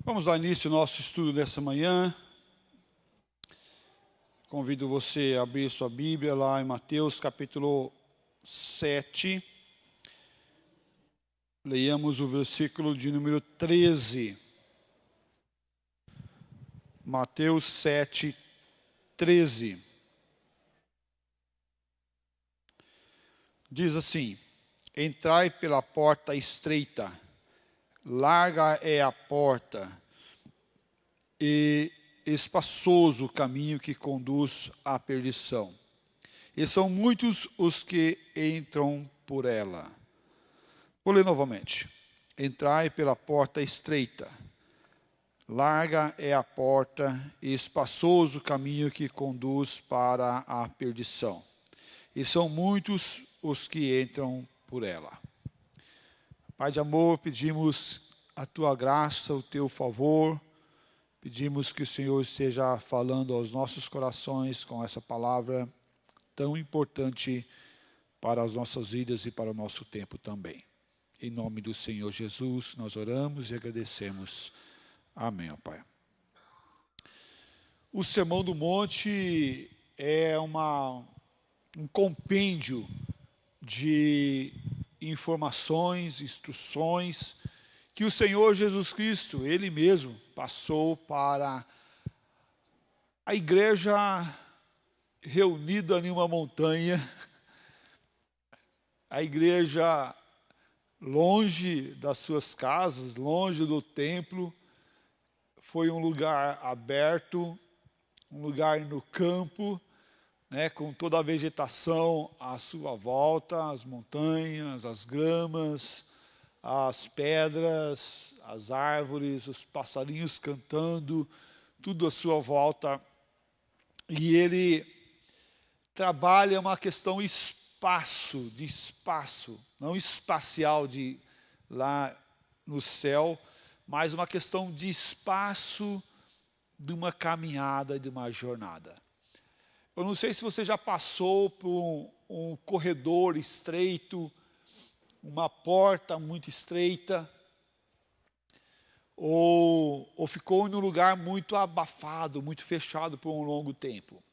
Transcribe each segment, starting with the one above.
Vamos dar início ao nosso estudo dessa manhã. Convido você a abrir sua Bíblia lá em Mateus capítulo 7. Leiamos o versículo de número 13. Mateus 7, 13. Diz assim: Entrai pela porta estreita, larga é a porta, e espaçoso o caminho que conduz à perdição. E são muitos os que entram por ela. Vou ler novamente. Entrai pela porta estreita, larga é a porta, e espaçoso o caminho que conduz para a perdição. E são muitos os que entram por ela. Pai de amor, pedimos a tua graça, o teu favor. Pedimos que o Senhor esteja falando aos nossos corações com essa palavra tão importante para as nossas vidas e para o nosso tempo também. Em nome do Senhor Jesus, nós oramos e agradecemos. Amém, ó Pai. O Sermão do Monte é um compêndio de informações, instruções, que o Senhor Jesus Cristo, Ele mesmo, passou para a igreja reunida em uma montanha, a igreja longe das suas casas, longe do templo, foi um lugar aberto, um lugar no campo, com toda a vegetação à sua volta, as montanhas, as gramas, as pedras, as árvores, os passarinhos cantando, tudo à sua volta. E ele trabalha uma questão de espaço, não espacial de lá no céu, mas uma questão de espaço de uma caminhada, de uma jornada. Eu não sei se você já passou por um corredor estreito, uma porta muito estreita, ou ficou em um lugar muito abafado, muito fechado por um longo tempo.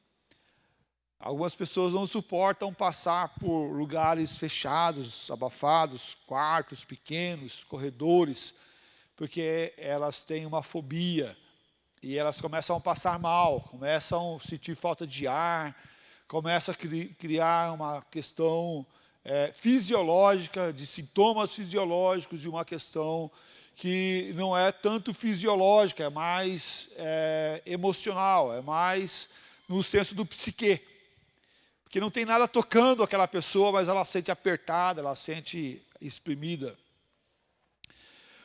Algumas pessoas não suportam passar por lugares fechados, abafados, quartos pequenos, corredores, porque elas têm uma fobia e elas começam a passar mal, começam a sentir falta de ar, começam a criar uma questão fisiológica, de sintomas fisiológicos, de uma questão que não é tanto fisiológica, é mais emocional, é mais no senso do psique. Porque não tem nada tocando aquela pessoa, mas ela sente apertada, ela sente exprimida.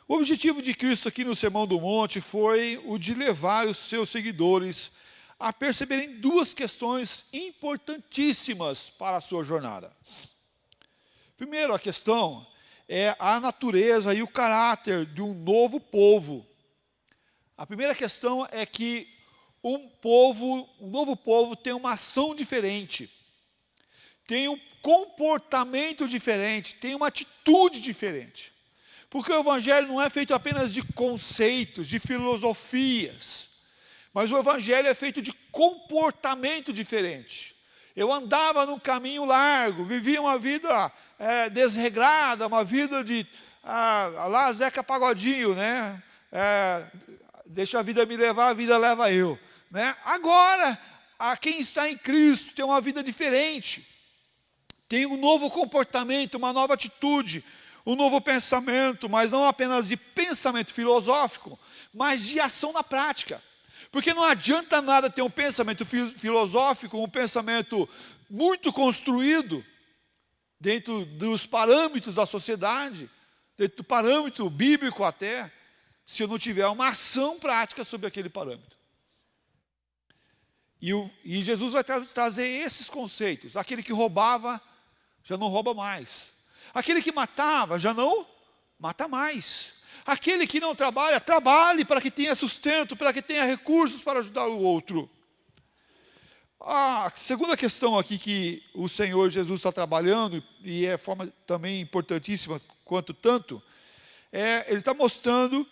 O objetivo de Cristo aqui no Sermão do Monte foi o de levar os seus seguidores a perceberem duas questões importantíssimas para a sua jornada. Primeiro, a questão é a natureza e o caráter de um novo povo. A primeira questão é que um novo povo tem uma ação diferente, tem um comportamento diferente, tem uma atitude diferente. Porque o Evangelho não é feito apenas de conceitos, de filosofias, mas o Evangelho é feito de comportamento diferente. Eu andava num caminho largo, vivia uma vida desregrada, uma vida de lá Zeca Pagodinho, né? Deixa a vida me levar, a vida leva eu. Né? Agora, quem está em Cristo tem uma vida diferente, tem um novo comportamento, uma nova atitude, um novo pensamento, mas não apenas de pensamento filosófico, mas de ação na prática. Porque não adianta nada ter um pensamento filosófico, um pensamento muito construído, dentro dos parâmetros da sociedade, dentro do parâmetro bíblico até, se eu não tiver uma ação prática sobre aquele parâmetro. E Jesus vai trazer esses conceitos. Aquele que roubava, já não rouba mais. Aquele que matava, já não mata mais. Aquele que não trabalha, trabalhe para que tenha sustento, para que tenha recursos para ajudar o outro. A segunda questão aqui que o Senhor Jesus está trabalhando, e é forma também importantíssima quanto tanto, ele está mostrando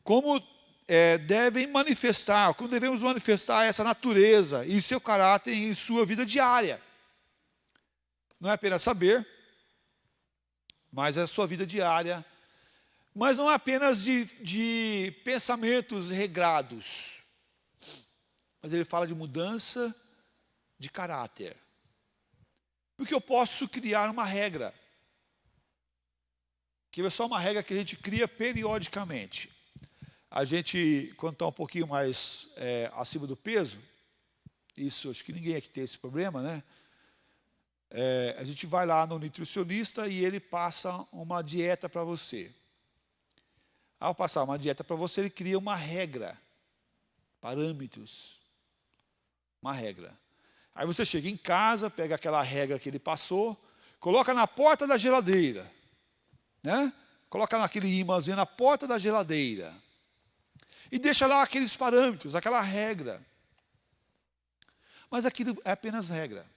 como devem manifestar, como devemos manifestar essa natureza e seu caráter em sua vida diária. Não é apenas saber, mas é a sua vida diária. Mas não é apenas de pensamentos regrados, mas ele fala de mudança de caráter. Porque eu posso criar uma regra, que é só uma regra que a gente cria periodicamente. A gente, quando está um pouquinho mais acima do peso, isso acho que ninguém aqui tem esse problema, né? A gente vai lá no nutricionista e ele passa uma dieta para você. Ao passar uma dieta para você, ele cria uma regra, parâmetros, uma regra. Aí você chega em casa, pega aquela regra que ele passou, coloca na porta da geladeira, né? Coloca naquele imãzinho na porta da geladeira e deixa lá aqueles parâmetros, aquela regra. Mas aquilo é apenas regra.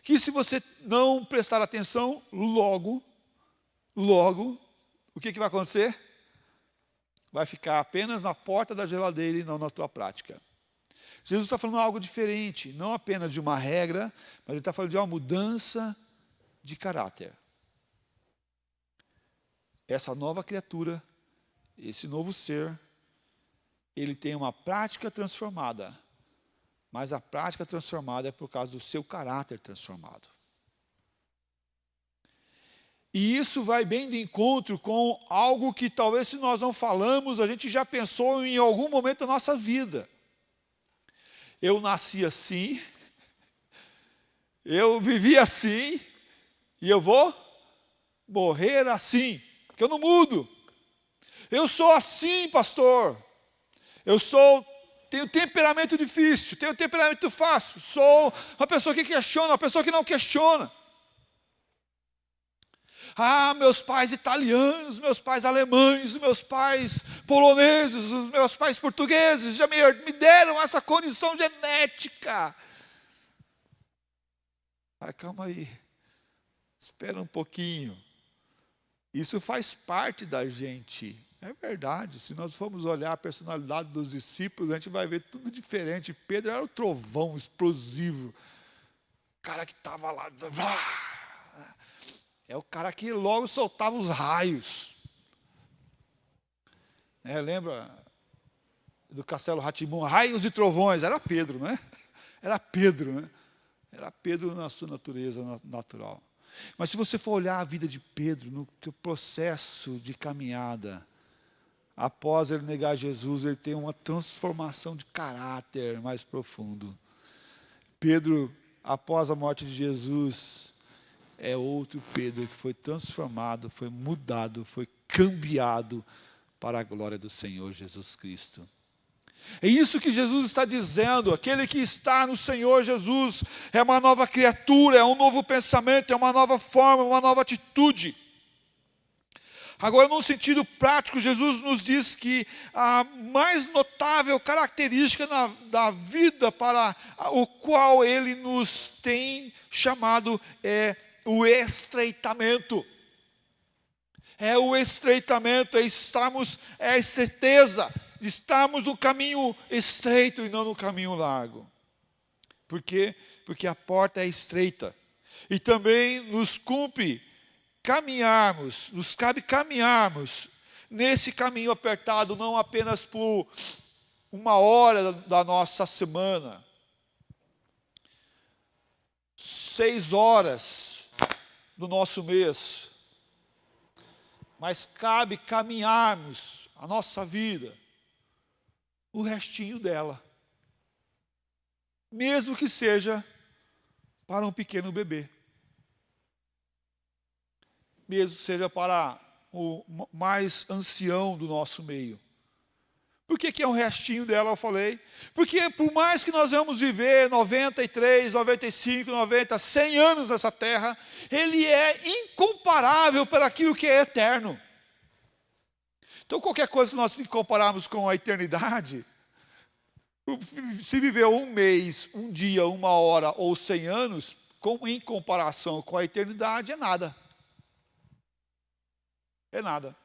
Que se você não prestar atenção, logo, o que vai acontecer? Vai ficar apenas na porta da geladeira e não na tua prática. Jesus está falando algo diferente, não apenas de uma regra, mas ele está falando de uma mudança de caráter. Essa nova criatura, esse novo ser, ele tem uma prática transformada, mas a prática transformada é por causa do seu caráter transformado. E isso vai bem de encontro com algo que talvez se nós não falamos, a gente já pensou em algum momento da nossa vida. Eu nasci assim, eu vivi assim, e eu vou morrer assim, porque eu não mudo. Eu sou assim, pastor. Tenho temperamento difícil, tenho temperamento fácil. Sou uma pessoa que questiona, uma pessoa que não questiona. Meus pais italianos, meus pais alemães, meus pais poloneses, os meus pais portugueses já me deram essa condição genética. Calma aí, espera um pouquinho. Isso faz parte da gente. É verdade, se nós formos olhar a personalidade dos discípulos, a gente vai ver tudo diferente. Pedro era o trovão explosivo, o cara que estava lá, é o cara que logo soltava os raios. Lembra do Castelo Rá-Tim-Bum, raios e trovões, era Pedro, né? Era Pedro, né? Era Pedro na sua natureza natural. Mas se você for olhar a vida de Pedro, no seu processo de caminhada, após ele negar Jesus, ele tem uma transformação de caráter mais profundo. Pedro, após a morte de Jesus, é outro Pedro que foi transformado, foi mudado, foi cambiado para a glória do Senhor Jesus Cristo. É isso que Jesus está dizendo, aquele que está no Senhor Jesus é uma nova criatura, é um novo pensamento, é uma nova forma, uma nova atitude. Agora, num sentido prático, Jesus nos diz que a mais notável característica da vida para o qual Ele nos tem chamado é o estreitamento. É o estreitamento, é a estreiteza. Estamos no caminho estreito e não no caminho largo. Por quê? Porque a porta é estreita. E também nos cabe caminharmos nesse caminho apertado, não apenas por uma hora da nossa semana, 6 horas do nosso mês, mas cabe caminharmos a nossa vida, o restinho dela, mesmo que seja para um pequeno bebê, mesmo que seja para o mais ancião do nosso meio. Por que é um restinho dela, eu falei? Porque por mais que nós vamos viver 93, 95, 90, 100 anos nessa terra, ele é incomparável para aquilo que é eterno. Então, qualquer coisa que nós compararmos com a eternidade, se viver um mês, um dia, uma hora ou 100 anos, em comparação com a eternidade, é nada. É nada.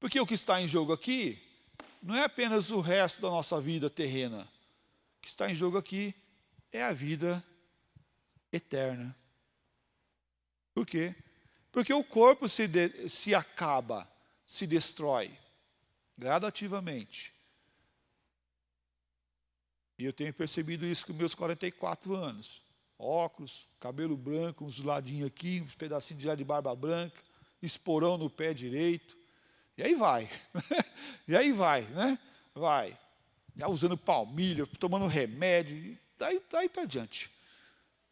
Porque o que está em jogo aqui não é apenas o resto da nossa vida terrena. O que está em jogo aqui é a vida eterna. Por quê? Porque o corpo se acaba, se destrói gradativamente. E eu tenho percebido isso com meus 44 anos. Óculos, cabelo branco, uns ladinhos aqui, uns pedacinhos de barba branca, esporão no pé direito. E aí vai. E aí vai, né? Vai. Já usando palmilha, tomando remédio, daí para diante.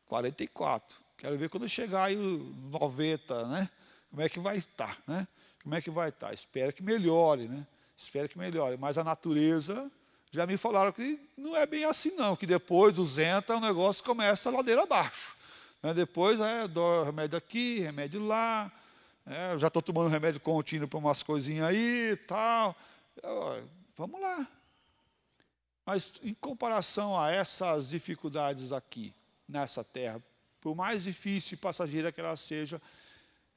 44. Quero ver quando chegar aí o 90, né? Como é que vai estar, né? Como é que vai estar? Espero que melhore, né? Espero que melhore. Mas a natureza, já me falaram que não é bem assim não, que depois dos 200 o negócio começa a ladeira abaixo. Né? Depois dou remédio aqui, remédio lá. Já estou tomando remédio contínuo para umas coisinhas aí e tal. Vamos lá. Mas em comparação a essas dificuldades aqui, nessa terra, por mais difícil e passageira que ela seja,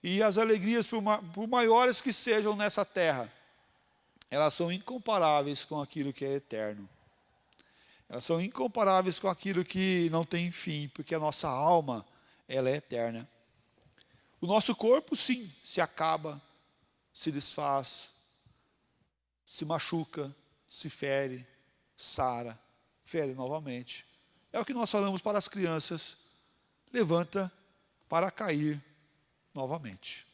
e as alegrias, por maiores que sejam nessa terra, elas são incomparáveis com aquilo que é eterno. Elas são incomparáveis com aquilo que não tem fim, porque a nossa alma, ela é eterna. O nosso corpo, sim, se acaba, se desfaz, se machuca, se fere, sara, fere novamente. É o que nós falamos para as crianças. Levanta para cair novamente.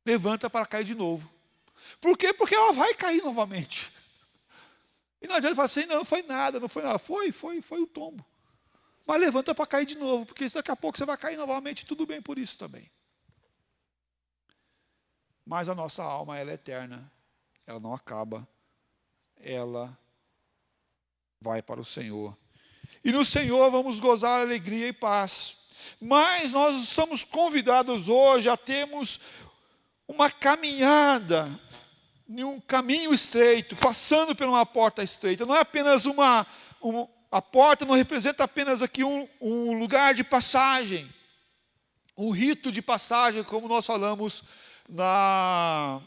Levanta para cair de novo. Por quê? Porque ela vai cair novamente. E não adianta falar assim, não foi nada, não foi nada. Foi o tombo. Mas levanta para cair de novo, porque daqui a pouco você vai cair novamente, tudo bem por isso também. Mas a nossa alma, ela é eterna. Ela não acaba. Ela vai para o Senhor. E no Senhor vamos gozar alegria e paz. Mas nós somos convidados hoje a termos uma caminhada, em um caminho estreito, passando por uma porta estreita. Não é apenas a porta não representa apenas aqui um lugar de passagem, um rito de passagem, como nós falamos na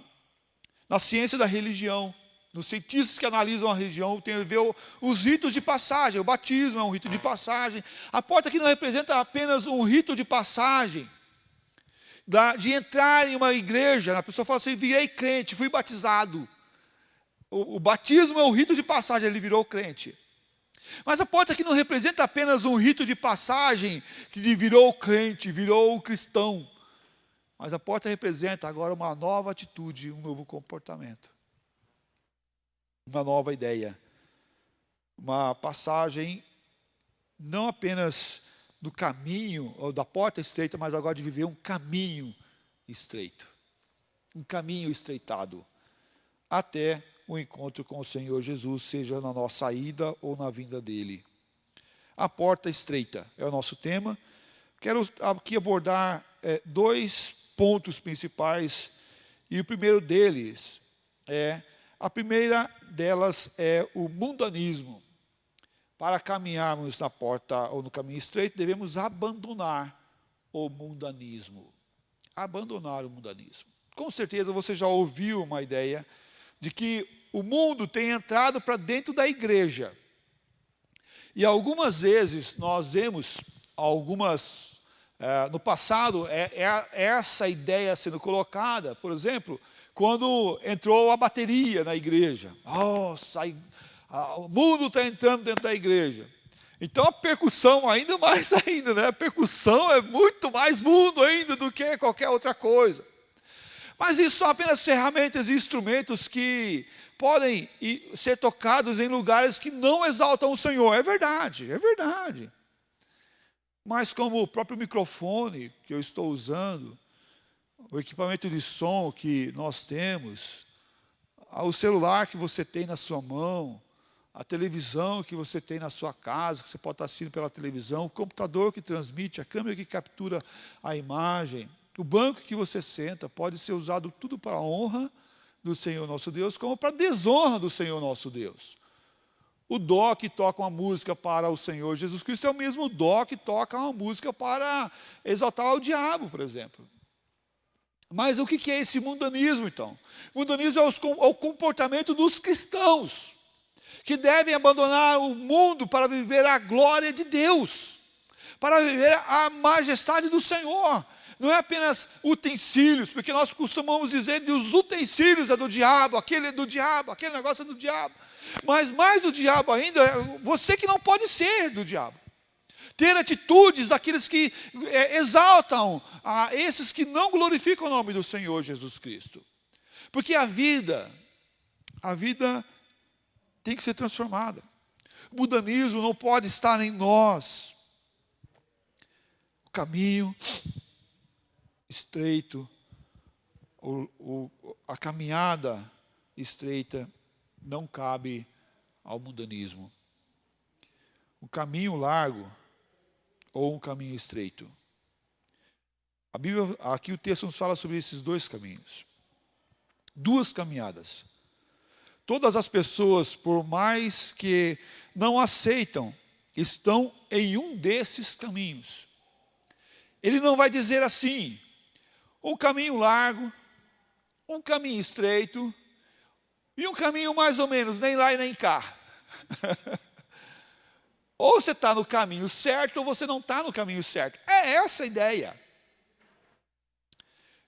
ciência da religião. Nos cientistas que analisam a religião, tem a ver os ritos de passagem. O batismo é um rito de passagem. A porta aqui não representa apenas um rito de passagem, de entrar em uma igreja. A pessoa fala assim, virei crente, fui batizado. O batismo é o rito de passagem, ele virou crente. Mas a porta aqui não representa apenas um rito de passagem, que virou crente, virou cristão. Mas a porta representa agora uma nova atitude, um novo comportamento. Uma nova ideia. Uma passagem não apenas do caminho, ou da porta estreita, mas agora de viver um caminho estreito. Um caminho estreitado. Até o encontro com o Senhor Jesus, seja na nossa ida ou na vinda dele. A porta estreita é o nosso tema. Quero aqui abordar 2 pontos principais. E o primeiro deles a primeira delas é o mundanismo. Para caminharmos na porta ou no caminho estreito, devemos abandonar o mundanismo. Abandonar o mundanismo. Com certeza você já ouviu uma ideia de que o mundo tem entrado para dentro da igreja. E algumas vezes nós vemos no passado, essa ideia sendo colocada, por exemplo, quando entrou a bateria na igreja. Nossa, o mundo está entrando dentro da igreja. Então a percussão ainda mais ainda, né? A percussão é muito mais mundo ainda do que qualquer outra coisa. Mas isso são apenas ferramentas e instrumentos que podem ser tocados em lugares que não exaltam o Senhor. É verdade, é verdade. Mas como o próprio microfone que eu estou usando, o equipamento de som que nós temos, o celular que você tem na sua mão, a televisão que você tem na sua casa, que você pode estar assistindo pela televisão, o computador que transmite, a câmera que captura a imagem, o banco que você senta, pode ser usado tudo para a honra do Senhor nosso Deus, como para a desonra do Senhor nosso Deus. O dó que toca uma música para o Senhor Jesus Cristo é o mesmo dó que toca uma música para exaltar o diabo, por exemplo. Mas o que é esse mundanismo, então? Mundanismo é o comportamento dos cristãos, que devem abandonar o mundo para viver a glória de Deus, para viver a majestade do Senhor. Não é apenas utensílios, porque nós costumamos dizer que os utensílios é do diabo, aquele é do diabo, aquele negócio é do diabo. Mas mais do diabo ainda, você que não pode ser do diabo. Ter atitudes daqueles que exaltam a esses que não glorificam o nome do Senhor Jesus Cristo. Porque a vida tem que ser transformada. O mundanismo não pode estar em nós. O caminho estreito, a caminhada estreita não cabe ao mundanismo. O caminho largo ou um caminho estreito. A Bíblia, aqui o texto nos fala sobre esses dois caminhos. Duas caminhadas. Todas as pessoas, por mais que não aceitam, estão em um desses caminhos. Ele não vai dizer assim, um caminho largo, um caminho estreito e um caminho mais ou menos, nem lá e nem cá. Ou você está no caminho certo ou você não está no caminho certo. É essa a ideia.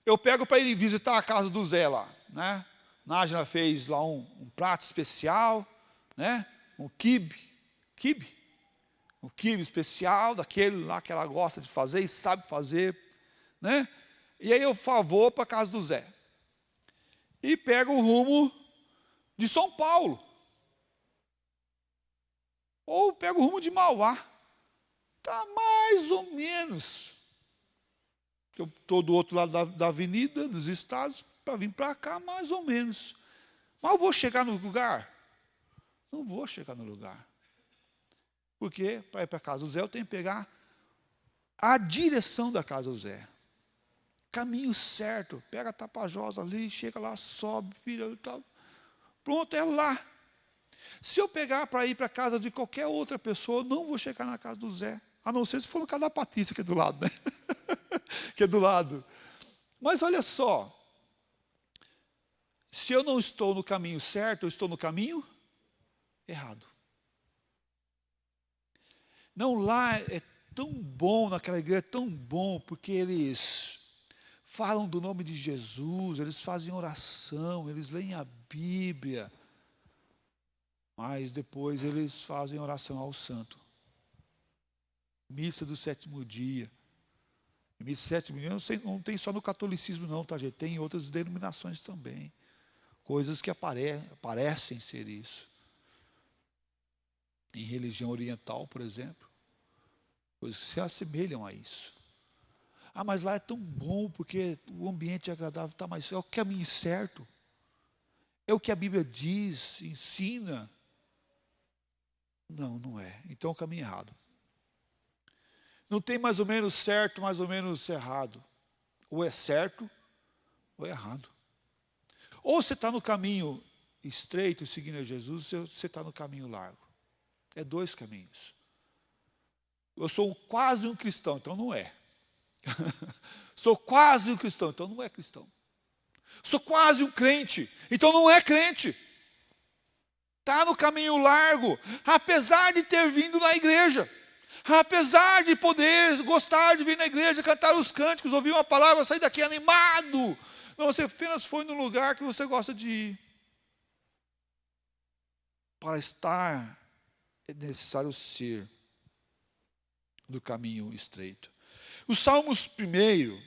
Eu pego para ir visitar a casa do Zé lá, né? Nájila fez lá um prato especial, né? Um quibe especial, daquele lá que ela gosta de fazer e sabe fazer, né? E aí eu vou para a casa do Zé. E pego o rumo de São Paulo. Ou pego o rumo de Mauá. Está mais ou menos. Eu estou do outro lado da avenida, dos estados, para vir para cá, mais ou menos. Mas eu vou chegar no lugar? Não vou chegar no lugar. Porque para ir para a casa do Zé, eu tenho que pegar a direção da casa do Zé. Caminho certo. Pega a Tapajós ali, chega lá, sobe, vira e tal. Pronto, é lá. Se eu pegar para ir para a casa de qualquer outra pessoa, eu não vou chegar na casa do Zé. A não ser se for no casa da Patrícia, que é do lado, né? Que é do lado. Mas olha só. Se eu não estou no caminho certo, eu estou no caminho errado. Não, lá é tão bom, naquela igreja é tão bom, porque eles falam do nome de Jesus, eles fazem oração, eles leem a Bíblia, mas depois eles fazem oração ao santo. Missa do sétimo dia. Missa do sétimo dia não tem só no catolicismo não, tá, gente? Tem em outras denominações também. Coisas que parecem ser isso. Em religião oriental, por exemplo. Coisas que se assemelham a isso. Ah, mas lá é tão bom porque o ambiente é agradável, tá, mas é o caminho certo. É o que a Bíblia diz, ensina. Não, não é. Então é o caminho errado. Não tem mais ou menos certo, mais ou menos errado. Ou é certo, ou é errado. Ou você está no caminho estreito, seguindo a Jesus, ou você está no caminho largo. É dois caminhos. Eu sou quase um cristão, então não é. Sou quase um cristão, então não é cristão. Sou quase um crente, então não é crente. Está no caminho largo, apesar de ter vindo na igreja. Apesar de poder gostar de vir na igreja, cantar os cânticos, ouvir uma palavra, sair daqui animado. Não, você apenas foi no lugar que você gosta de ir. Para estar, é necessário ser do caminho estreito. O Salmos 1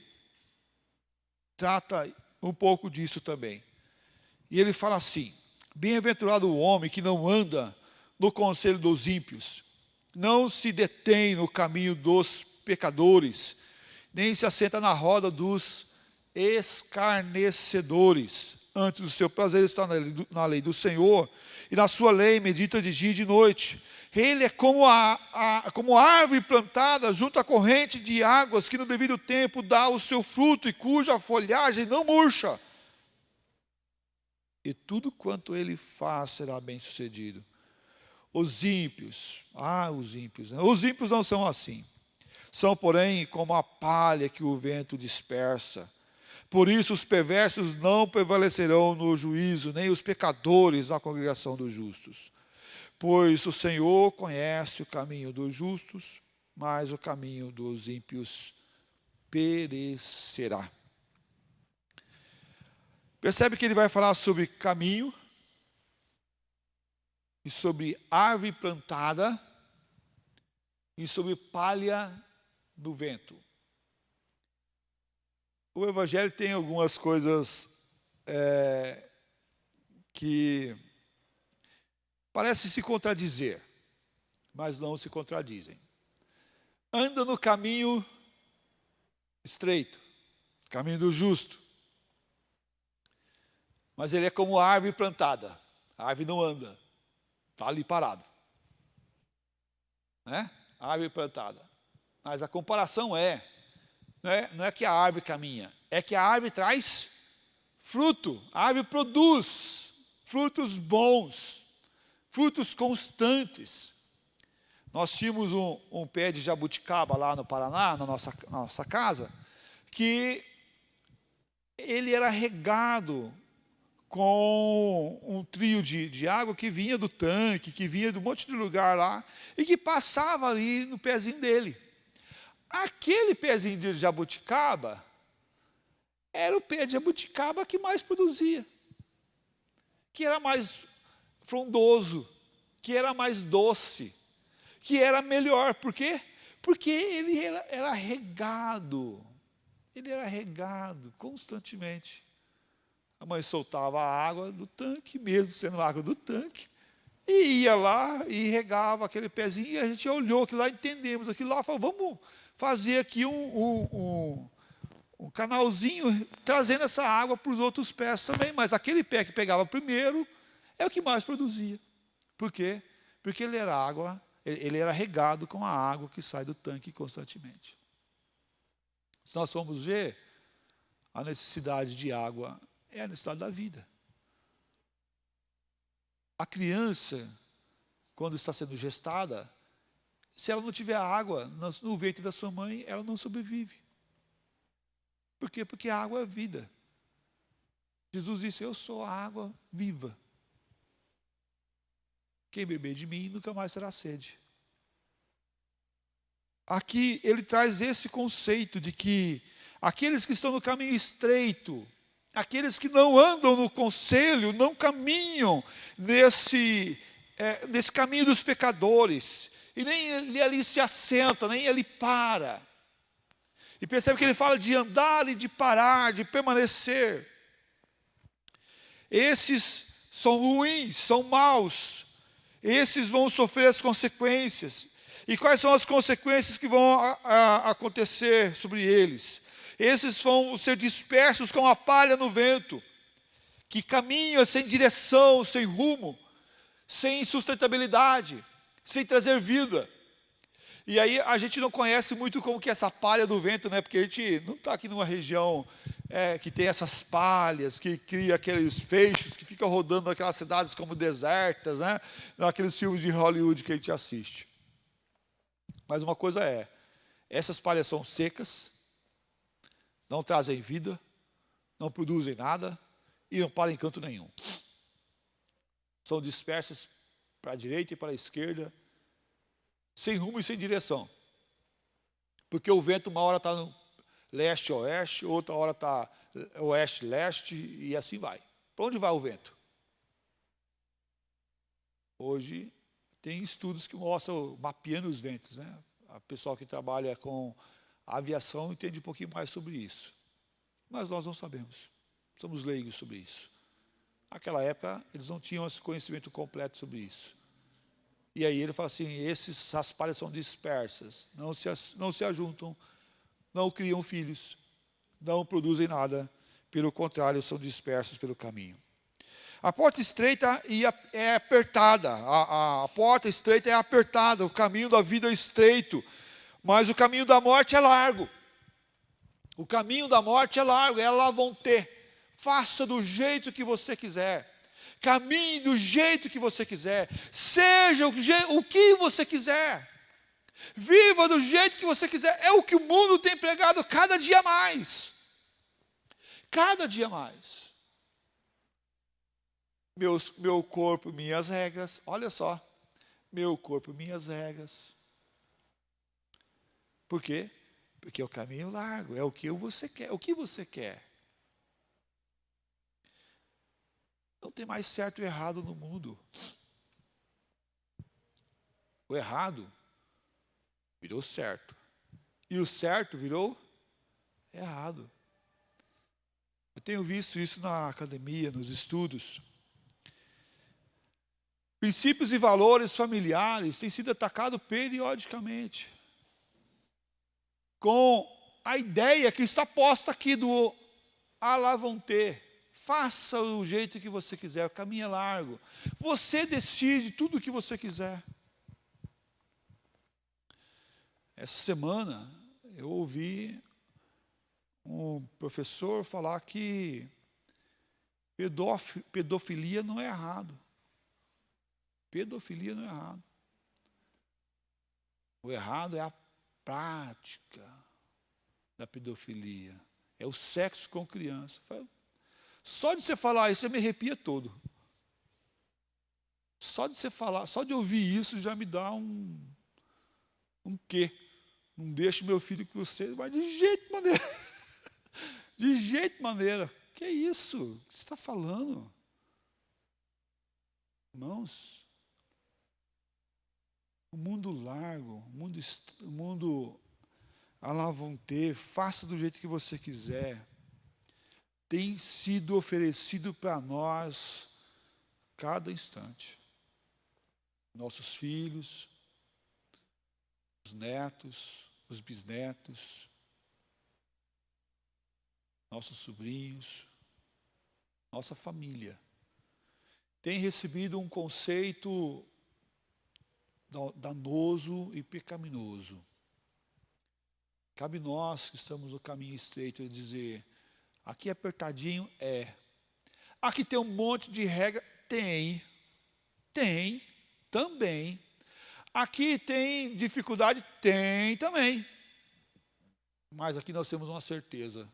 trata um pouco disso também. E ele fala assim: bem-aventurado o homem que não anda no conselho dos ímpios, não se detém no caminho dos pecadores, nem se assenta na roda dos escarnecedores. Antes do seu prazer está na lei do Senhor, e na sua lei medita de dia e de noite. Ele é como como árvore plantada junto à corrente de águas, que no devido tempo dá o seu fruto, e cuja folhagem não murcha. E tudo quanto ele faz será bem sucedido. Os ímpios, né? Os ímpios não são assim. São, porém, como a palha que o vento dispersa. Por isso os perversos não prevalecerão no juízo, nem os pecadores na congregação dos justos. Pois o Senhor conhece o caminho dos justos, mas o caminho dos ímpios perecerá. Percebe que ele vai falar sobre caminho e sobre árvore plantada e sobre palha no vento. O Evangelho tem algumas coisas que parecem se contradizer, mas não se contradizem. Anda no caminho estreito, caminho do justo. Mas ele é como a árvore plantada. A árvore não anda, está ali parado. Né? A árvore plantada. Mas a comparação não é que a árvore caminha, é que a árvore traz fruto. A árvore produz frutos bons, frutos constantes. Nós tínhamos um pé de jabuticaba lá no Paraná, na nossa casa, que ele era regado com um trio de água que vinha do tanque, que vinha de um monte de lugar lá, e que passava ali no pezinho dele. Aquele pezinho de jabuticaba era o pé de jabuticaba que mais produzia, que era mais frondoso, que era mais doce, que era melhor. Por quê? Porque ele era regado. Ele era regado constantemente. A mãe soltava a água do tanque, mesmo sendo água do tanque, e ia lá e regava aquele pezinho, e a gente olhou aquilo lá, entendemos aquilo lá, falou, vamos fazer aqui um canalzinho, trazendo essa água para os outros pés também, mas aquele pé que pegava primeiro, é o que mais produzia. Por quê? Porque ele era regado com a água que sai do tanque constantemente. Se nós formos ver, a necessidade de água é a necessidade da vida. A criança, quando está sendo gestada, se ela não tiver água no ventre da sua mãe, ela não sobrevive. Por quê? Porque a água é vida. Jesus disse, eu sou a água viva. Quem beber de mim nunca mais terá sede. Aqui ele traz esse conceito de que aqueles que estão no caminho estreito, aqueles que não andam no conselho, não caminham nesse caminho dos pecadores, e nem ele ali se assenta, nem ele para. E percebe que ele fala de andar e de parar, de permanecer. Esses são ruins, são maus. Esses vão sofrer as consequências. E quais são as consequências que vão acontecer sobre eles? Esses vão ser dispersos como a palha no vento, que caminham sem direção, sem rumo, sem sustentabilidade, sem trazer vida. E aí a gente não conhece muito como que é essa palha do vento, né? Porque a gente não está aqui numa região que tem essas palhas, que cria aqueles feixes que ficam rodando naquelas cidades como desertas, né? Naqueles filmes de Hollywood que a gente assiste. Mas uma coisa essas palhas são secas, não trazem vida, não produzem nada e não param em canto nenhum. São dispersas para a direita e para a esquerda, sem rumo e sem direção. Porque o vento uma hora está no leste-oeste, outra hora está oeste-leste e assim vai. Para onde vai o vento? Hoje tem estudos que mostram, mapeando os ventos, né? O pessoal que trabalha com a aviação entende um pouquinho mais sobre isso. Mas nós não sabemos. Somos leigos sobre isso. Naquela época, eles não tinham esse conhecimento completo sobre isso. E aí ele fala assim, essas palhas são dispersas, não se ajuntam, não criam filhos, não produzem nada. Pelo contrário, são dispersos pelo caminho. A porta estreita é apertada, a porta estreita é apertada, o caminho da vida é estreito, mas o caminho da morte é largo. O caminho da morte é largo, elas vão ter. Faça do jeito que você quiser, caminhe do jeito que você quiser, seja o que você quiser, viva do jeito que você quiser. É o que o mundo tem pregado cada dia mais. Cada dia mais. Meu corpo, minhas regras. Olha só. Meu corpo, minhas regras. Por quê? Porque é o caminho largo. É o que você quer. O que você quer? Não tem mais certo e errado no mundo. O errado virou certo. E o certo virou errado. Eu tenho visto isso na academia, nos estudos. Princípios e valores familiares têm sido atacados periodicamente. Com a ideia que está posta aqui do alavante. Faça o jeito que você quiser, o caminho é largo. Você decide tudo o que você quiser. Essa semana eu ouvi um professor falar que pedofilia não é errado. Pedofilia não é errado. O errado é a prática da pedofilia. É o sexo com criança. Só de você falar isso, já me arrepia todo. Só de você falar, só de ouvir isso já me dá um quê? Não deixe meu filho com você, mas de jeito maneira. De jeito maneira. Que é isso? O que você está falando? Irmãos, o mundo largo, o mundo alavante, faça do jeito que você quiser, tem sido oferecido para nós cada instante. Nossos filhos, os netos, os bisnetos, nossos sobrinhos, nossa família, tem recebido um conceito danoso e pecaminoso. Cabe nós que estamos no caminho estreito dizer, aqui é apertadinho, é. Aqui tem um monte de regra, tem também. Aqui tem dificuldade, tem também. Mas aqui nós temos uma certeza,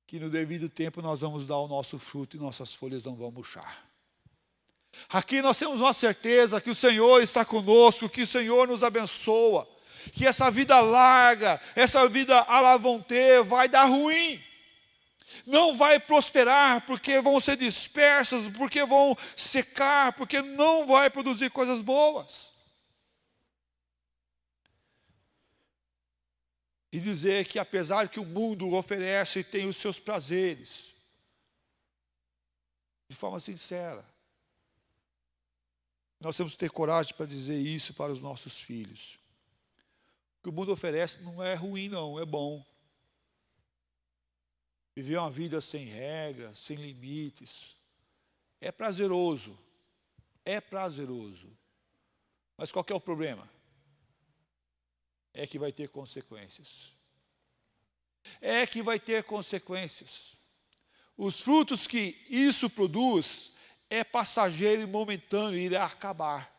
que no devido tempo nós vamos dar o nosso fruto e nossas folhas não vão murchar. Aqui nós temos uma certeza que o Senhor está conosco, que o Senhor nos abençoa, que essa vida larga, essa vida alavante vai dar ruim. Não vai prosperar, porque vão ser dispersas, porque vão secar, porque não vai produzir coisas boas. E dizer que apesar que o mundo oferece e tem os seus prazeres, de forma sincera, nós temos que ter coragem para dizer isso para os nossos filhos. O que o mundo oferece não é ruim não, é bom. Viver uma vida sem regras, sem limites, é prazeroso. É prazeroso. Mas qual que é o problema? É que vai ter consequências. É que vai ter consequências. Os frutos que isso produz é passageiro e momentâneo e irá acabar.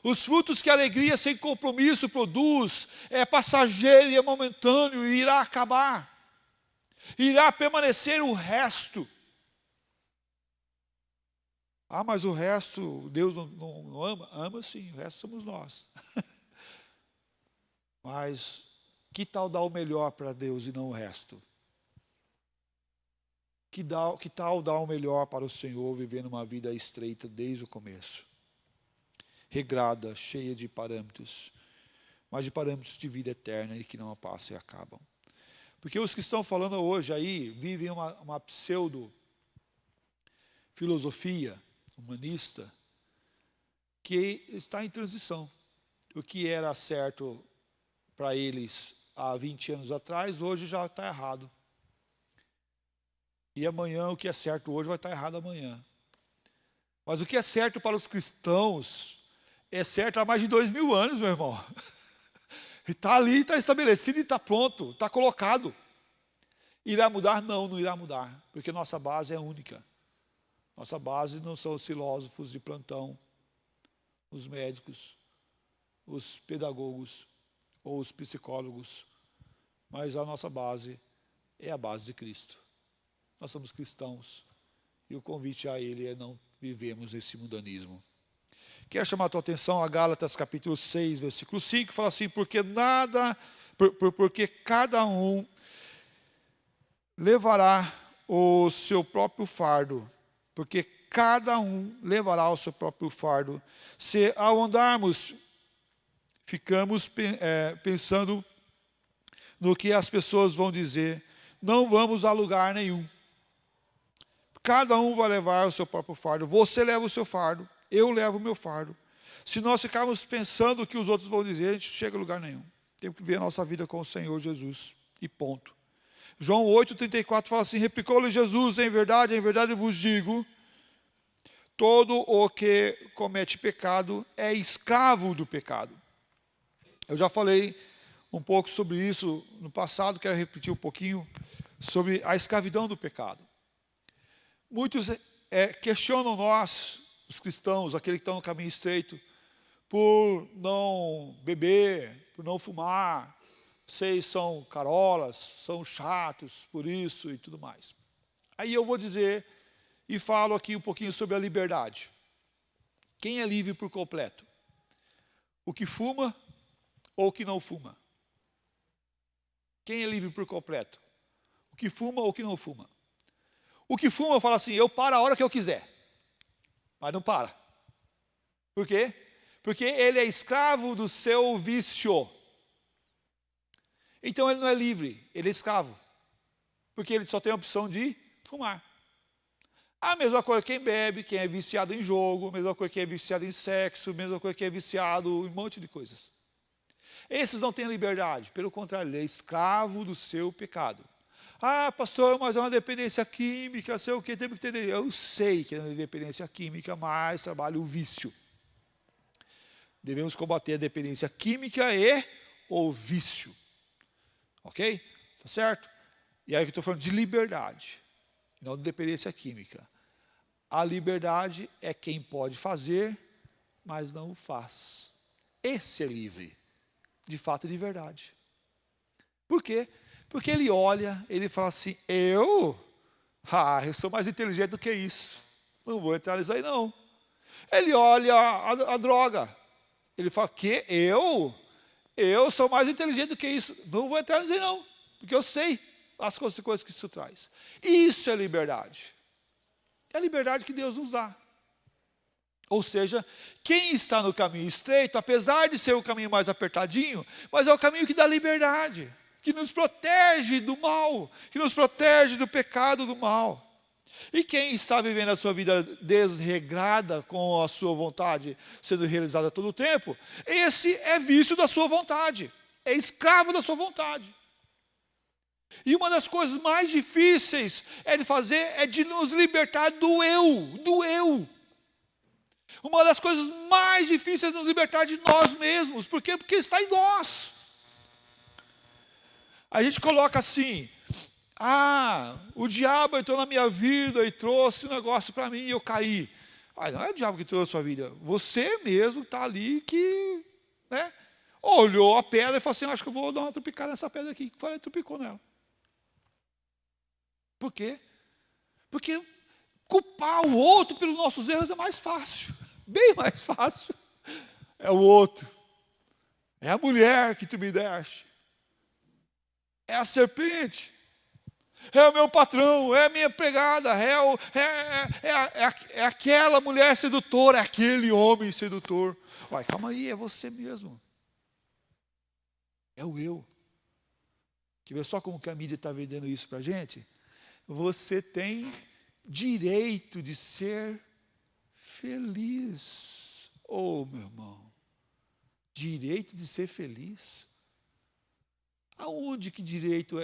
Os frutos que a alegria sem compromisso produz é passageiro e é momentâneo e irá acabar. Irá permanecer o resto. Ah, mas o resto Deus não ama? Ama sim, o resto somos nós. Mas que tal dar o melhor para Deus e não o resto? Que tal dar o melhor para o Senhor, vivendo uma vida estreita desde o começo? Regrada, cheia de parâmetros, mas de parâmetros de vida eterna e que não passam e acabam. Porque os que estão falando hoje aí vivem uma pseudo-filosofia humanista que está em transição. O que era certo para eles há 20 anos atrás, hoje já está errado. E amanhã, o que é certo hoje vai estar errado amanhã. Mas o que é certo para os cristãos é certo há mais de 2000 anos, meu irmão. Está ali, está estabelecido e está pronto, está colocado. Irá mudar? Não, não irá mudar, porque nossa base é única. Nossa base não são os filósofos de plantão, os médicos, os pedagogos ou os psicólogos, mas a nossa base é a base de Cristo. Nós somos cristãos e o convite a Ele é não vivermos esse mundanismo. Quero chamar a tua atenção a Gálatas capítulo 6, versículo 5, fala assim, porque cada um levará o seu próprio fardo, porque cada um levará o seu próprio fardo. Se ao andarmos, ficamos pensando no que as pessoas vão dizer, não vamos a lugar nenhum. Cada um vai levar o seu próprio fardo. Você leva o seu fardo, eu levo o meu fardo. Se nós ficarmos pensando o que os outros vão dizer, a gente não chega a lugar nenhum. Temos que ver a nossa vida com o Senhor Jesus. E ponto. João 8,34 fala assim, replicou-lhe Jesus, em verdade eu vos digo, todo o que comete pecado é escravo do pecado. Eu já falei um pouco sobre isso no passado, quero repetir um pouquinho sobre a escravidão do pecado. Muitos questionam nós, os cristãos, aqueles que estão no caminho estreito, por não beber, por não fumar. Vocês são carolas, são chatos por isso e tudo mais. Aí eu vou dizer e falo aqui um pouquinho sobre a liberdade. Quem é livre por completo? O que fuma ou o que não fuma? Quem é livre por completo? O que fuma ou o que não fuma? O que fuma fala assim, eu paro a hora que eu quiser. Mas não para. Por quê? Porque ele é escravo do seu vício. Então ele não é livre, ele é escravo. Porque ele só tem a opção de fumar. A mesma coisa quem bebe, quem é viciado em jogo, a mesma coisa quem é viciado em sexo, a mesma coisa quem é viciado em um monte de coisas. Esses não têm liberdade, pelo contrário, ele é escravo do seu pecado. Ah, pastor, mas é uma dependência química, sei o que, tem que entender. Eu sei que é uma dependência química, mas trabalha o vício. Devemos combater a dependência química e o vício. Ok? Tá certo? E aí que eu estou falando de liberdade, não de dependência química. A liberdade é quem pode fazer, mas não o faz. Esse é livre, de fato e de verdade. Por quê? Porque ele olha, ele fala assim, eu sou mais inteligente do que isso. Não vou entrar nisso aí não. Ele olha a droga. Ele fala, que eu sou mais inteligente do que isso. Não vou entrar nisso aí não. Porque eu sei as consequências que isso traz. Isso é liberdade. É a liberdade que Deus nos dá. Ou seja, quem está no caminho estreito, apesar de ser o caminho mais apertadinho, mas é o caminho que dá liberdade, que nos protege do mal, que nos protege do pecado do mal. E quem está vivendo a sua vida desregrada, com a sua vontade sendo realizada todo o tempo, esse é vício da sua vontade, é escravo da sua vontade. E uma das coisas mais difíceis de fazer é de nos libertar do eu. Uma das coisas mais difíceis é nos libertar de nós mesmos. Por quê? Porque está em nós. A gente coloca assim, o diabo entrou na minha vida e trouxe um negócio para mim e eu caí. Não é o diabo que trouxe a sua vida. Você mesmo está ali que, olhou a pedra e falou assim, acho que eu vou dar uma trupicada nessa pedra aqui. Foi, trupicou nela. Por quê? Porque culpar o outro pelos nossos erros é mais fácil. Bem mais fácil. É o outro. É a mulher que tu me deste. É a serpente. É o meu patrão, é a minha empregada, é aquela mulher sedutora, é aquele homem sedutor. Uai, calma aí, é você mesmo. É o eu. Quer ver só como que a mídia está vendendo isso para a gente? Você tem direito de ser feliz. Oh, meu irmão. Direito de ser feliz. Aonde que direito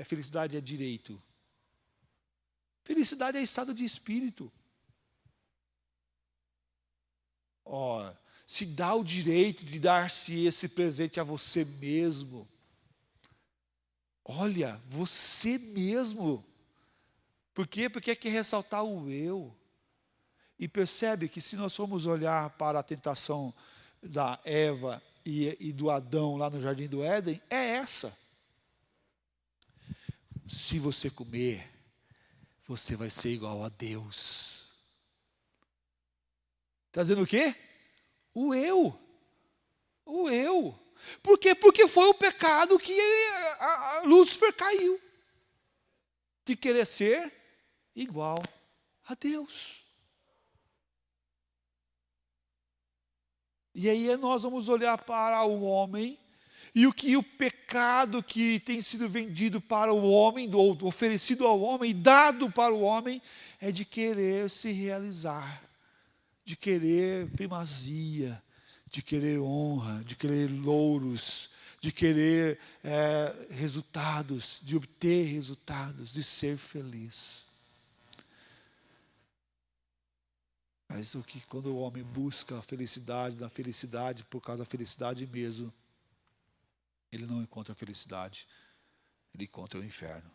felicidade é direito? Felicidade é estado de espírito. Se dá o direito de dar-se esse presente a você mesmo. Olha, você mesmo. Por quê? Porque quer ressaltar o eu. E percebe que se nós formos olhar para a tentação da Eva e do Adão lá no Jardim do Éden, é essa. se você comer, você vai ser igual a Deus. Está dizendo o quê? O eu. O eu. Por quê? Porque foi o pecado que a Lúcifer caiu. De querer ser igual a Deus. E aí nós vamos olhar para o homem, e o pecado que tem sido vendido para o homem, ou oferecido ao homem, dado para o homem, é de querer se realizar, de querer primazia, de querer honra, de querer louros, de querer resultados, de obter resultados, de ser feliz. Mas quando o homem busca a felicidade, na felicidade, por causa da felicidade mesmo, ele não encontra a felicidade, ele encontra o inferno.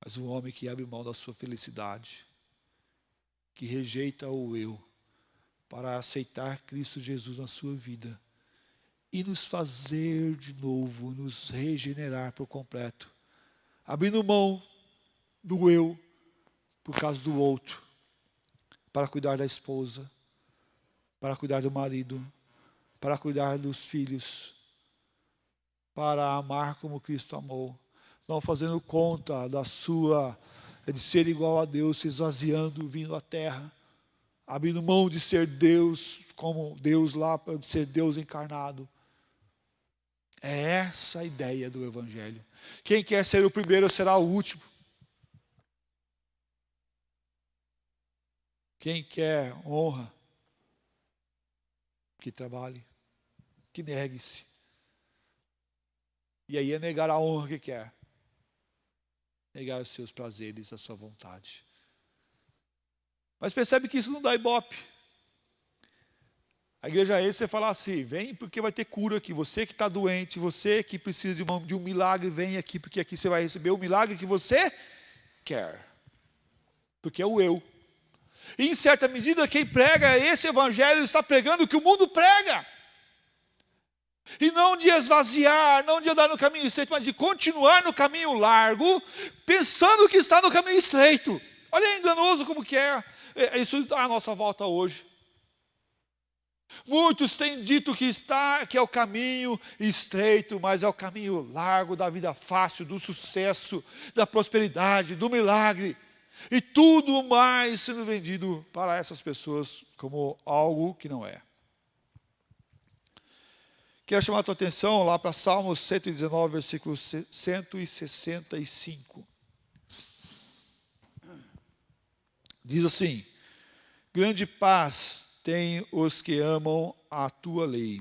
Mas o homem que abre mão da sua felicidade, que rejeita o eu, para aceitar Cristo Jesus na sua vida, e nos fazer de novo, nos regenerar por completo, abrindo mão do eu, por causa do outro, para cuidar da esposa, para cuidar do marido, para cuidar dos filhos, para amar como Cristo amou, não fazendo conta de ser igual a Deus, se esvaziando, vindo à terra, abrindo mão de ser Deus, como Deus lá, de ser Deus encarnado. É essa a ideia do Evangelho. Quem quer ser o primeiro será o último. Quem quer honra, que trabalhe, que negue-se. E aí é negar a honra que quer. Negar os seus prazeres, a sua vontade. Mas percebe que isso não dá ibope. A igreja é esse, você fala assim, vem porque vai ter cura aqui. Você que está doente, você que precisa de um milagre, vem aqui, porque aqui você vai receber o milagre que você quer. Porque é o eu. E em certa medida, quem prega esse evangelho está pregando o que o mundo prega. E não de esvaziar, não de andar no caminho estreito, mas de continuar no caminho largo, pensando que está no caminho estreito. Olha enganoso como que é isso à nossa volta hoje. Muitos têm dito que é o caminho estreito, mas é o caminho largo da vida fácil, do sucesso, da prosperidade, do milagre. E tudo mais sendo vendido para essas pessoas como algo que não é. Quero chamar a tua atenção lá para Salmos 119, versículo 165. Diz assim: grande paz tem os que amam a tua lei,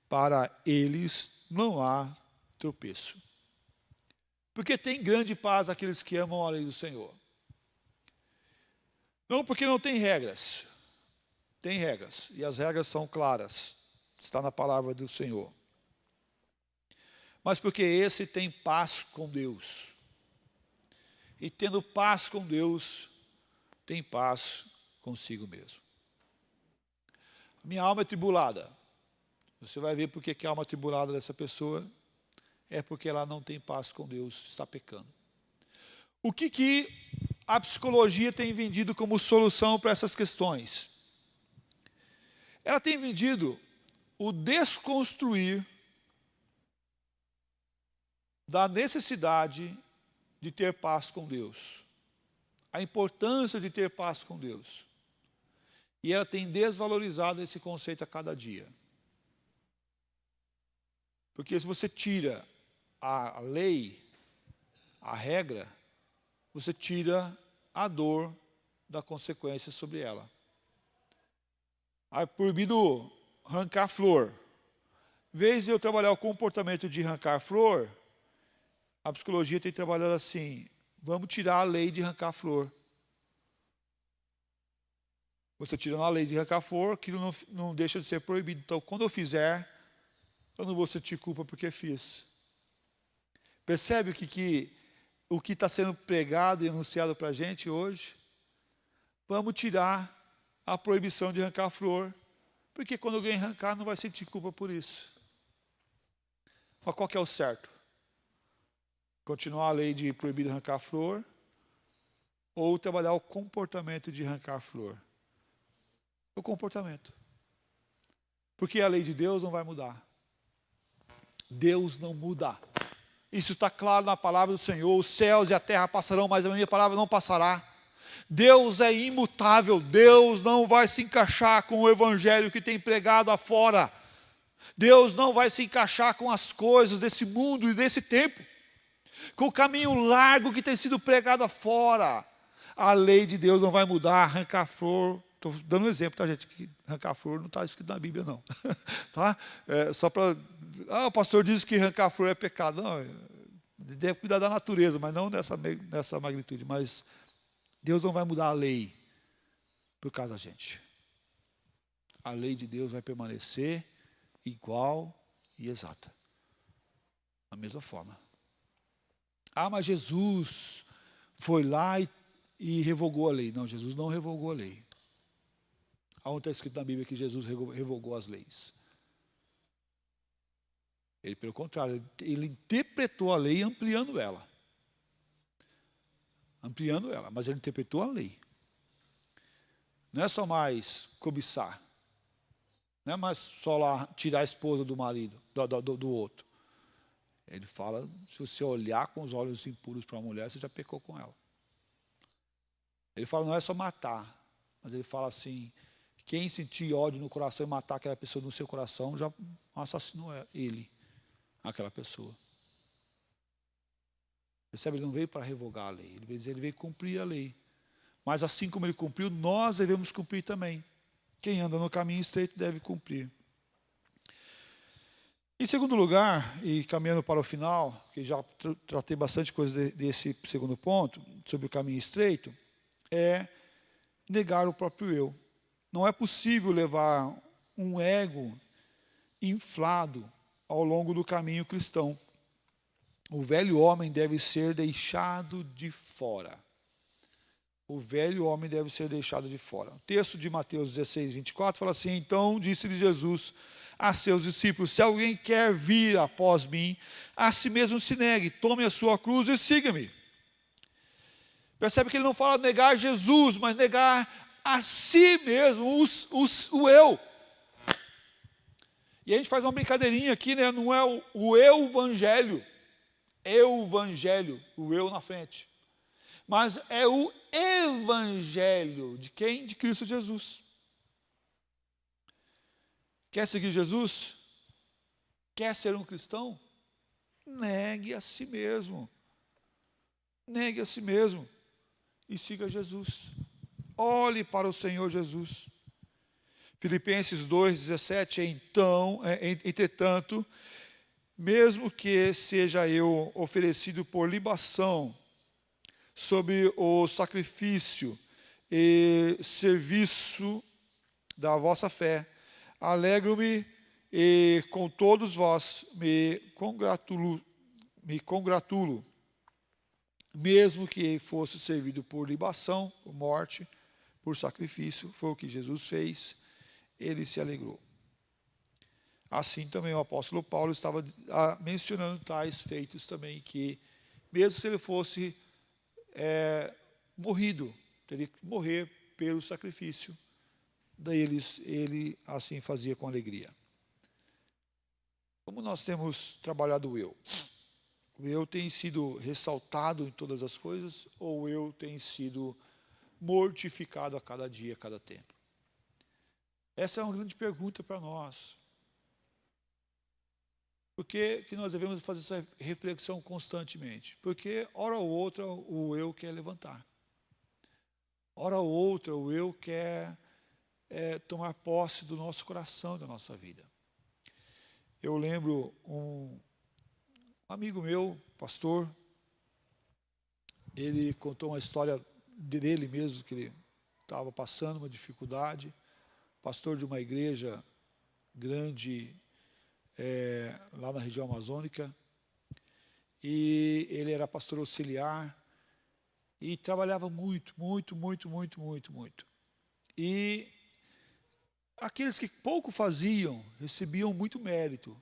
para eles não há tropeço. Porque tem grande paz aqueles que amam a lei do Senhor. Não porque não tem regras. Tem regras, e as regras são claras. Está na palavra do Senhor. Mas porque esse tem paz com Deus. E tendo paz com Deus, tem paz consigo mesmo. Minha alma é tribulada. Você vai ver porque que a alma tribulada dessa pessoa é porque ela não tem paz com Deus, está pecando. O que a psicologia tem vendido como solução para essas questões? Ela tem vendido o desconstruir da necessidade de ter paz com Deus. A importância de ter paz com Deus. E ela tem desvalorizado esse conceito a cada dia. Porque se você tira a lei, a regra, você tira a dor da consequência sobre ela. É proibido arrancar flor. Em vez de eu trabalhar o comportamento de arrancar flor, a psicologia tem trabalhado assim: vamos tirar a lei de arrancar flor. Você tirando a lei de arrancar flor, aquilo não deixa de ser proibido. Então, quando eu fizer, eu não vou sentir culpa porque fiz. Percebe o que está sendo pregado e anunciado para a gente hoje? Vamos tirar a proibição de arrancar flor, porque quando alguém arrancar, não vai sentir culpa por isso. Mas qual que é o certo? continuar a lei de proibir arrancar flor, ou trabalhar o comportamento de arrancar flor. O comportamento. Porque a lei de Deus não vai mudar. Deus não muda. Isso está claro na palavra do Senhor. Os céus e a terra passarão, mas a minha palavra não passará. Deus é imutável. Deus não vai se encaixar com o evangelho que tem pregado afora. Deus não vai se encaixar com as coisas desse mundo e desse tempo. Com o caminho largo que tem sido pregado afora. A lei de Deus não vai mudar. Arrancar flor. Estou dando um exemplo, tá, gente? Que arrancar flor não está escrito na Bíblia, não. Tá? Só para... o pastor disse que arrancar flor é pecado. Não, deve cuidar da natureza, mas não nessa magnitude. Mas Deus não vai mudar a lei por causa da gente. A lei de Deus vai permanecer igual e exata. Da mesma forma. Mas Jesus foi lá e revogou a lei. Não, Jesus não revogou a lei. Aonde está escrito na Bíblia que Jesus revogou as leis? Ele, pelo contrário, ele interpretou a lei ampliando ela. Ampliando ela, mas ele interpretou a lei. Não é só mais cobiçar. Não é mais só lá tirar a esposa do marido, do outro. Ele fala, se você olhar com os olhos impuros para uma mulher, você já pecou com ela. Ele fala, não é só matar, mas ele fala assim, quem sentir ódio no coração e matar aquela pessoa no seu coração, já assassinou ele, aquela pessoa. Percebe? Ele não veio para revogar a lei, ele veio cumprir a lei. Mas assim como ele cumpriu, nós devemos cumprir também. Quem anda no caminho estreito deve cumprir. Em segundo lugar, e caminhando para o final, que já tratei bastante coisa desse segundo ponto, sobre o caminho estreito, é negar o próprio eu. Não é possível levar um ego inflado ao longo do caminho cristão. O velho homem deve ser deixado de fora. O velho homem deve ser deixado de fora. O texto de Mateus 16, 24 fala assim, então disse-lhe Jesus a seus discípulos, se alguém quer vir após mim, a si mesmo se negue, tome a sua cruz e siga-me. Percebe que ele não fala negar Jesus, mas negar a si mesmo, o eu. E a gente faz uma brincadeirinha aqui, né? Não é o evangelho, o eu na frente. Mas é o evangelho de quem? De Cristo Jesus. Quer seguir Jesus? Quer ser um cristão? Negue a si mesmo. Negue a si mesmo e siga Jesus. Olhe para o Senhor Jesus. Filipenses 2,17, entretanto, mesmo que seja eu oferecido por libação, sobre o sacrifício e serviço da vossa fé, alegro-me e com todos vós me congratulo, mesmo que fosse servido por libação, por morte, por sacrifício, foi o que Jesus fez, ele se alegrou. Assim também o apóstolo Paulo estava mencionando tais feitos também, que mesmo se ele fosse morrido, teria que morrer pelo sacrifício, daí ele assim fazia com alegria. Como nós temos trabalhado o eu? O eu tem sido ressaltado em todas as coisas, ou o eu tem sido mortificado a cada dia, a cada tempo? Essa é uma grande pergunta para nós. Por que nós devemos fazer essa reflexão constantemente? Porque, hora ou outra, o eu quer levantar. Hora ou outra, o eu quer tomar posse do nosso coração, da nossa vida. Eu lembro um amigo meu, pastor, ele contou uma história dele mesmo, que ele estava passando uma dificuldade, pastor de uma igreja grande, lá na região amazônica, e ele era pastor auxiliar, e trabalhava muito. E aqueles que pouco faziam, recebiam muito mérito.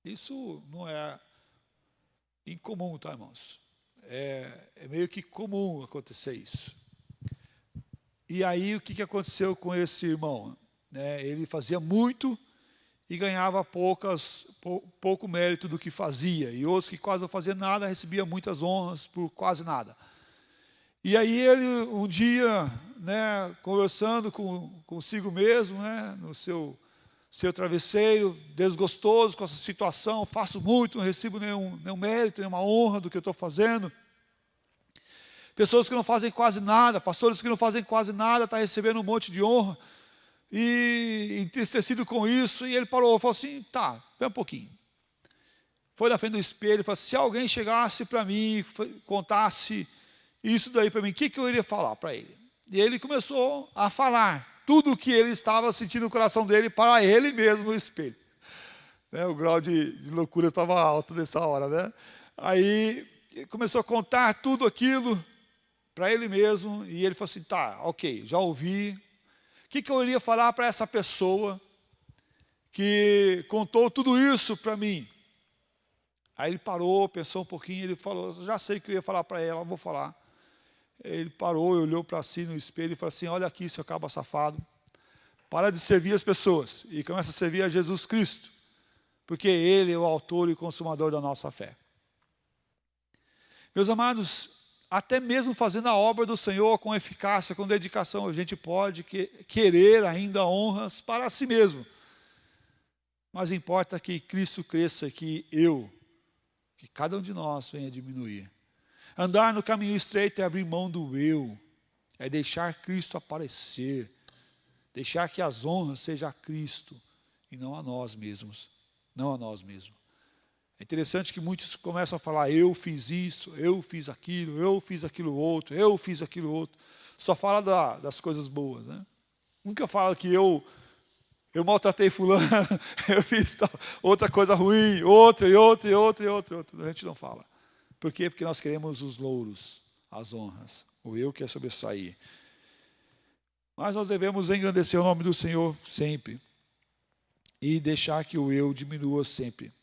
Isso não é Incomum, tá, irmãos? É meio que comum acontecer isso. E aí, o que aconteceu com esse irmão? Ele fazia muito e ganhava pouco mérito do que fazia. E outros que quase não faziam nada, recebia muitas honras por quase nada. E aí ele, um dia, conversando consigo mesmo, no seu travesseiro, desgostoso com essa situação, faço muito, não recebo nenhum mérito, nenhuma honra do que eu estou fazendo. Pessoas que não fazem quase nada, pastores que não fazem quase nada, estão recebendo um monte de honra. E entristecido com isso, e ele parou, falou assim, tá, espera um pouquinho. Foi na frente do espelho e falou, se alguém chegasse para mim, contasse isso daí para mim, o que eu iria falar para ele? E ele começou a falar tudo o que ele estava sentindo no coração dele para ele mesmo no espelho. O grau de loucura estava alto nessa hora, né? Aí ele começou a contar tudo aquilo para ele mesmo, e ele falou assim, tá, ok, já ouvi. O que eu iria falar para essa pessoa que contou tudo isso para mim? Aí ele parou, pensou um pouquinho, ele falou, já sei o que eu ia falar para ela, vou falar. Ele parou, olhou para si no espelho e falou assim, olha aqui, seu cabo safado, para de servir as pessoas e começa a servir a Jesus Cristo, porque Ele é o autor e consumador da nossa fé. Meus amados, até mesmo fazendo a obra do Senhor com eficácia, com dedicação, a gente pode querer ainda honras para si mesmo. Mas importa que Cristo cresça, que cada um de nós venha diminuir. Andar no caminho estreito é abrir mão do eu, é deixar Cristo aparecer, deixar que as honras sejam a Cristo e não a nós mesmos, não a nós mesmos. É interessante que muitos começam a falar, eu fiz isso, eu fiz aquilo outro, eu fiz aquilo outro. Só fala das coisas boas, né? Nunca fala que eu maltratei fulano, eu fiz outra coisa ruim, outra. A gente não fala. Por quê? Porque nós queremos os louros, as honras. O eu quer sobressair. Mas nós devemos engrandecer o nome do Senhor sempre. E deixar que o eu diminua sempre.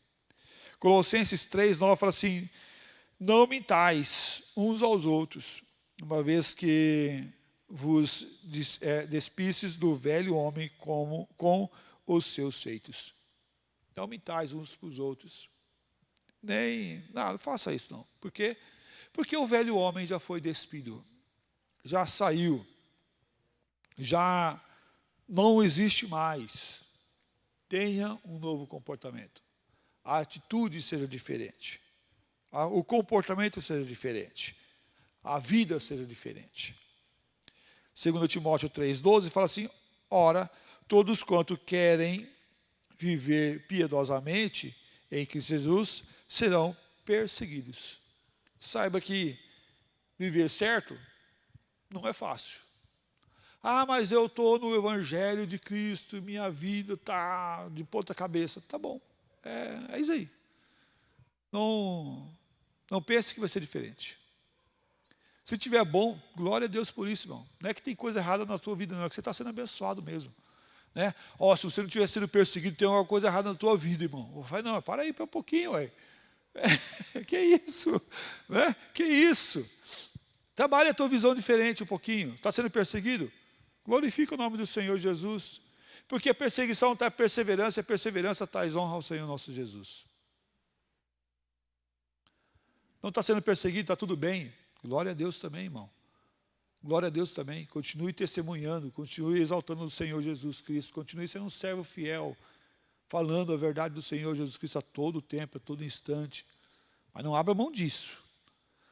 Colossenses 3:9 fala assim, não mintais uns aos outros, uma vez que vos despistes do velho homem com os seus feitos. Não mintais uns para os outros. Não faça isso não. Por quê? Porque o velho homem já foi despido, já saiu, já não existe mais. Tenha um novo comportamento. A atitude seja diferente. O comportamento seja diferente. A vida seja diferente. 2 Timóteo 3:12 fala assim, ora, todos quanto querem viver piedosamente em Cristo Jesus serão perseguidos. Saiba que viver certo não é fácil. Mas eu estou no Evangelho de Cristo, minha vida está de ponta cabeça. Tá bom, é isso aí. Não pense que vai ser diferente. Se tiver bom, glória a Deus por isso, irmão. Não é que tem coisa errada na tua vida, não, é que você está sendo abençoado mesmo. Se você não estiver sendo perseguido, tem alguma coisa errada na tua vida, irmão. Eu falo, não, para aí para um pouquinho, ué. Que isso? Que isso? Trabalhe a tua visão diferente um pouquinho. Está sendo perseguido? Glorifica o nome do Senhor Jesus. Porque a perseguição está perseverança, e a perseverança traz honra ao Senhor nosso Jesus. Não está sendo perseguido, está tudo bem. Glória a Deus também, irmão. Glória a Deus também. Continue testemunhando, continue exaltando o Senhor Jesus Cristo, continue sendo um servo fiel, falando a verdade do Senhor Jesus Cristo a todo tempo, a todo instante. Mas não abra mão disso.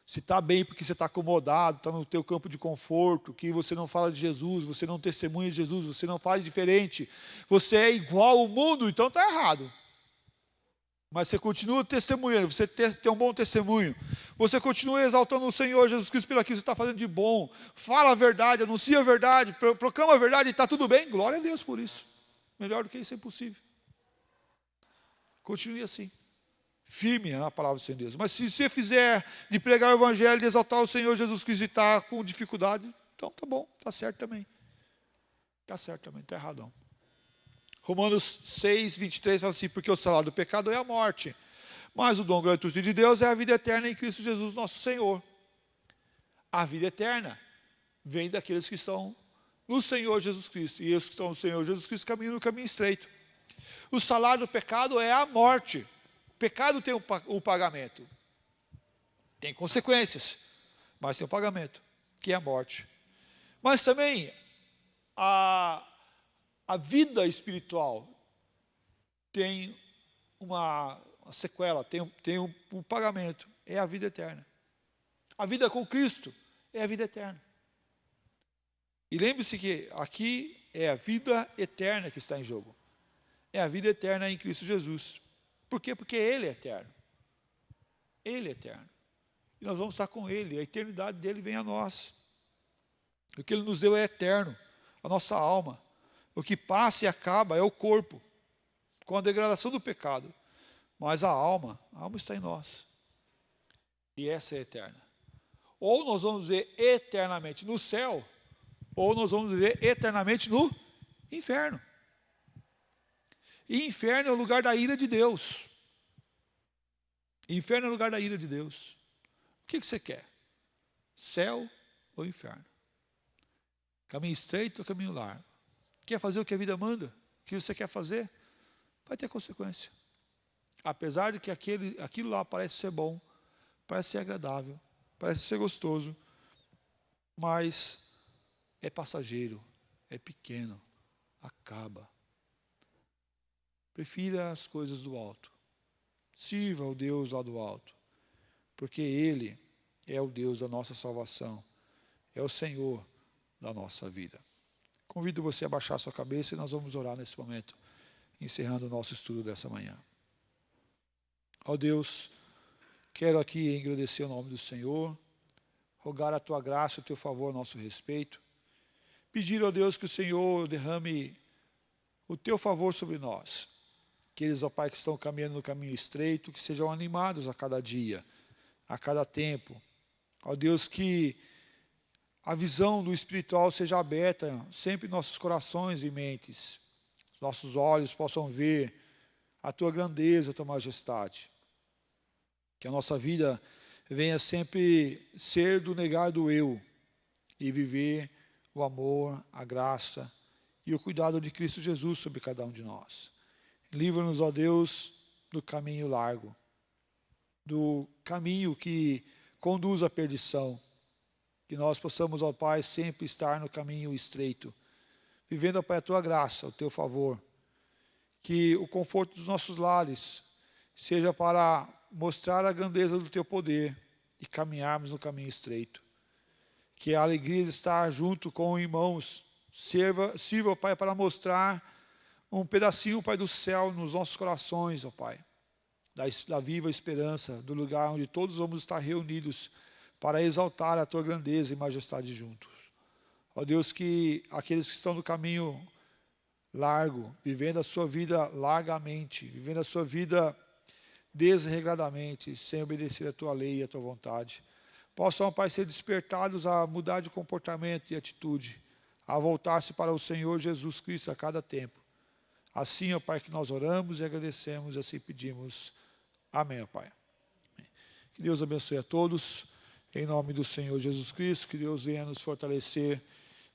Se está bem porque você está acomodado, está no teu campo de conforto, que você não fala de Jesus, você não testemunha de Jesus, você não faz diferente, você é igual ao mundo, então está errado. Mas você continua testemunhando, você tem um bom testemunho. Você continua exaltando o Senhor Jesus Cristo pelo que você está fazendo de bom. Fala a verdade, anuncia a verdade, proclama a verdade e está tudo bem. Glória a Deus por isso. Melhor do que isso é impossível. Continue assim. Firme na palavra do Senhor Deus. Mas se você fizer de pregar o Evangelho, de exaltar o Senhor Jesus Cristo e está com dificuldade, então tá bom, está certo também. Está certo também, está errado não. Romanos 6:23 fala assim, porque o salário do pecado é a morte, Mas o dom gratuito de Deus é a vida eterna em Cristo Jesus, nosso Senhor. A vida eterna vem daqueles que estão no Senhor Jesus Cristo. E os que estão no Senhor Jesus Cristo caminham no caminho estreito. O salário do pecado é a morte. O pecado tem um pagamento. Tem consequências, mas tem um pagamento, que é a morte. Mas também a vida espiritual tem uma sequela, tem um pagamento, é a vida eterna. A vida com Cristo é a vida eterna. E lembre-se que aqui é a vida eterna que está em jogo. É a vida eterna em Cristo Jesus. Por quê? Porque Ele é eterno. Ele é eterno. E nós vamos estar com Ele. A eternidade dele vem a nós. O que Ele nos deu é eterno. A nossa alma. O que passa e acaba é o corpo, com a degradação do pecado. Mas a alma está em nós. E essa é eterna. Ou nós vamos viver eternamente no céu, ou nós vamos viver eternamente no inferno. E inferno é o lugar da ira de Deus. Inferno é o lugar da ira de Deus. O que você quer? Céu ou inferno? Caminho estreito ou caminho largo? Quer fazer o que a vida manda? O que você quer fazer? Vai ter consequência. Apesar de que aquilo lá parece ser bom, parece ser agradável, parece ser gostoso, mas é passageiro, é pequeno, acaba. Prefira as coisas do alto. Sirva ao Deus lá do alto, porque Ele é o Deus da nossa salvação, é o Senhor da nossa vida. Convido você a baixar sua cabeça e nós vamos orar nesse momento, encerrando o nosso estudo dessa manhã. Ó Deus, quero aqui agradecer o nome do Senhor, rogar a Tua graça e o Teu favor a nosso respeito, pedir, ó Deus, que o Senhor derrame o Teu favor sobre nós. Aqueles, ó Pai, que estão caminhando no caminho estreito, que sejam animados a cada dia, a cada tempo. Ó Deus, que a visão do espiritual seja aberta sempre em nossos corações e mentes. Nossos olhos possam ver a Tua grandeza, a Tua majestade. Que a nossa vida venha sempre ser do negar do eu e viver o amor, a graça e o cuidado de Cristo Jesus sobre cada um de nós. Livra-nos, ó Deus, do caminho largo, do caminho que conduz à perdição. Que nós possamos, ó Pai, sempre estar no caminho estreito, vivendo, ó Pai, a Tua graça, o Teu favor. Que o conforto dos nossos lares seja para mostrar a grandeza do Teu poder e caminharmos no caminho estreito. Que a alegria de estar junto com irmãos sirva, ó Pai, para mostrar um pedacinho, Pai, do céu nos nossos corações, ó Pai, da viva esperança, do lugar onde todos vamos estar reunidos para exaltar a Tua grandeza e majestade juntos. Ó Deus, que aqueles que estão no caminho largo, vivendo a sua vida largamente, vivendo a sua vida desregradamente, sem obedecer a Tua lei e a Tua vontade, possam, Pai, ser despertados a mudar de comportamento e atitude, a voltar-se para o Senhor Jesus Cristo a cada tempo. Assim, ó Pai, que nós oramos e agradecemos e assim pedimos. Amém, ó Pai. Que Deus abençoe a todos, em nome do Senhor Jesus Cristo, que Deus venha nos fortalecer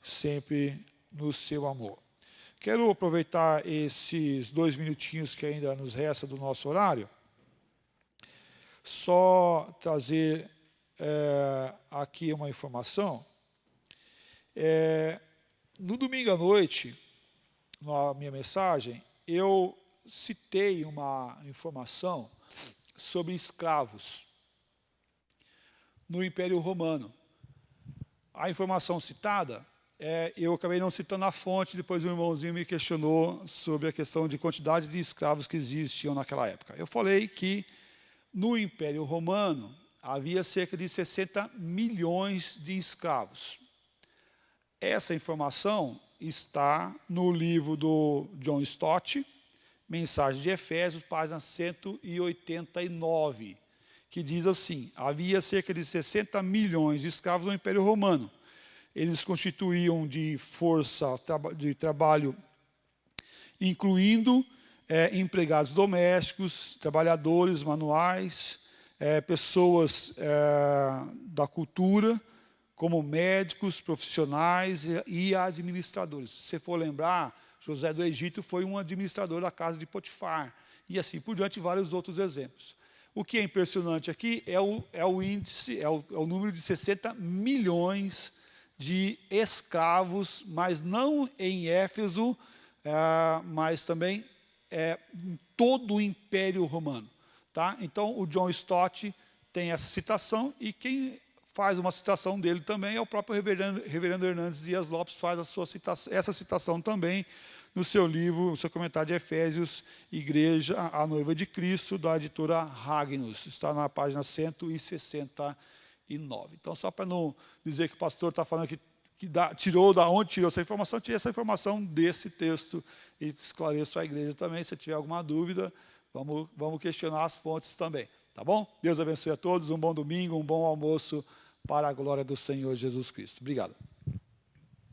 sempre no seu amor. Quero aproveitar esses 2 minutinhos que ainda nos resta do nosso horário, só trazer aqui uma informação. No domingo à noite, na minha mensagem, eu citei uma informação sobre escravos no Império Romano. A informação citada, eu acabei não citando a fonte, depois o irmãozinho me questionou sobre a questão de quantidade de escravos que existiam naquela época. Eu falei que no Império Romano havia cerca de 60 milhões de escravos. Essa informação está no livro do John Stott, Mensagem de Efésios, página 189, que diz assim: havia cerca de 60 milhões de escravos no Império Romano. Eles constituíam de força de trabalho, incluindo empregados domésticos, trabalhadores manuais, pessoas da cultura, como médicos, profissionais e administradores. Se você for lembrar, José do Egito foi um administrador da casa de Potifar, e assim por diante, vários outros exemplos. O que é impressionante aqui é o índice, é o número de 60 milhões de escravos, mas não em Éfeso, mas também em todo o Império Romano. Tá? Então, o John Stott tem essa citação, e quem faz uma citação dele também é o próprio reverendo Hernandes Dias Lopes, faz essa citação também no seu livro, no seu comentário de Efésios, Igreja, a Noiva de Cristo, da editora Ragnus. Está na página 169. Então, só para não dizer que o pastor está falando tirou da onde tirou essa informação, tirei essa informação desse texto, e esclareço a igreja também. Se tiver alguma dúvida, vamos questionar as fontes também. Tá bom? Deus abençoe a todos, um bom domingo, um bom almoço, para a glória do Senhor Jesus Cristo. Obrigado.